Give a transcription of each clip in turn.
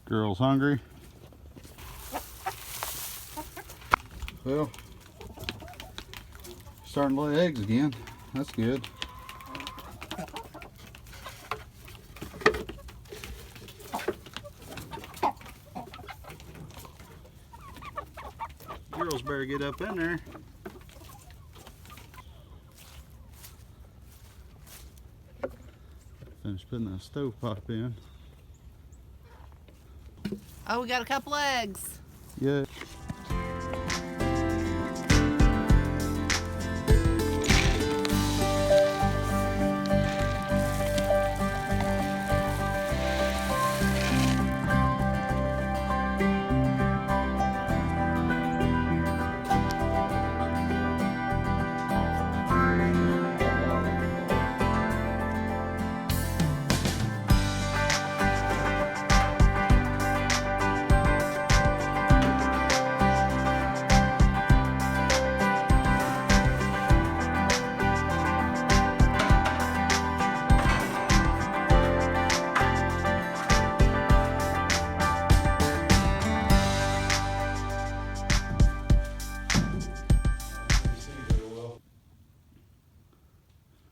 Girl's hungry. Well, starting to lay eggs again. That's good. Girls better get up in there. Finish putting that stovepipe in. Oh, we got a couple eggs. Yeah.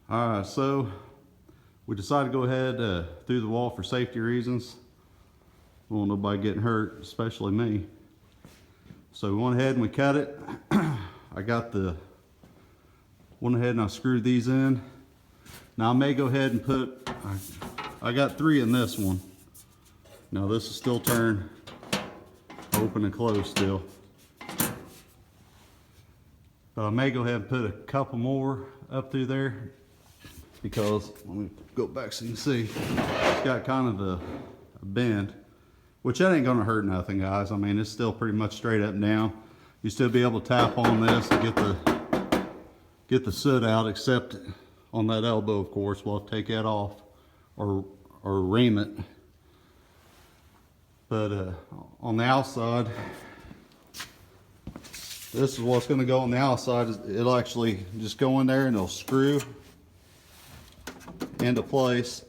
Alright, so we decided to go ahead through the wall for safety reasons. We don't want nobody getting hurt, especially me. So we went ahead and we cut it. Went ahead and I screwed these in. Now I may go ahead and put, I got 3 in this one. Now this is still turned open and closed still. But I may go ahead and put a couple more up through there, because let me go back so you can see it's got kind of a bend, which that ain't gonna hurt nothing, guys. I mean, it's still pretty much straight up and down. You still be able to tap on this to get the soot out, except on that elbow, of course. We'll have to take that off or ream it. But on the outside, this is what's going to go on the outside. It'll actually just go in there and it'll screw into place.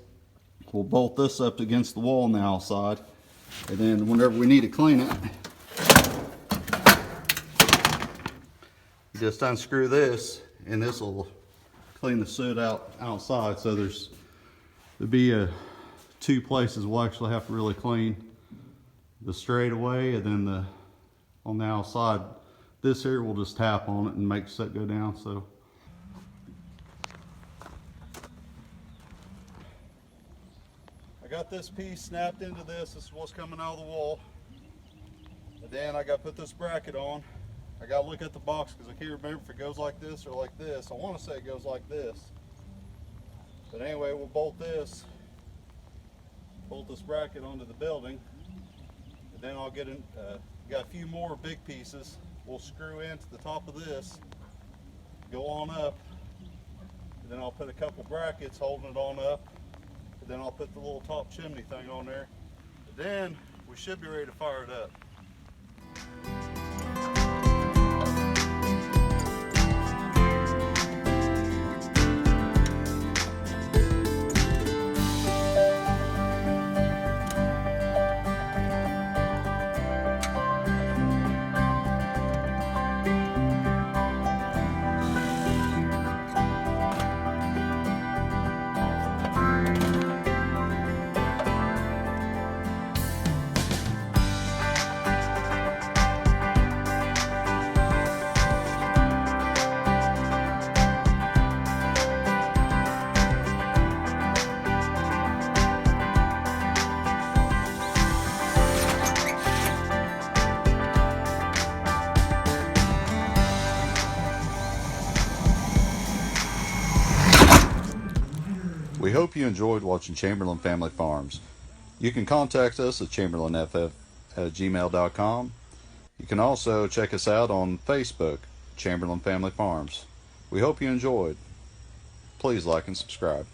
We'll bolt this up against the wall on the outside, and then whenever we need to clean it, you just unscrew this and this will clean the soot out outside. So there'll be 2 places we'll actually have to really clean: the straightaway, and then on the outside. This here we'll just tap on it and make the soot go down. So I got this piece snapped into this. This is what's coming out of the wall. And then I got to put this bracket on. I got to look at the box because I can't remember if it goes like this or like this. I want to say it goes like this. But anyway, we'll bolt this bracket onto the building. And then I'll get got a few more big pieces. We'll screw into the top of this, go on up, and then I'll put a couple brackets holding it on up, and then I'll put the little top chimney thing on there. And then we should be ready to fire it up. We hope you enjoyed watching Chamberlain Family Farms. You can contact us at chamberlainff@gmail.com. You can also check us out on Facebook, Chamberlain Family Farms. We hope you enjoyed. Please like and subscribe.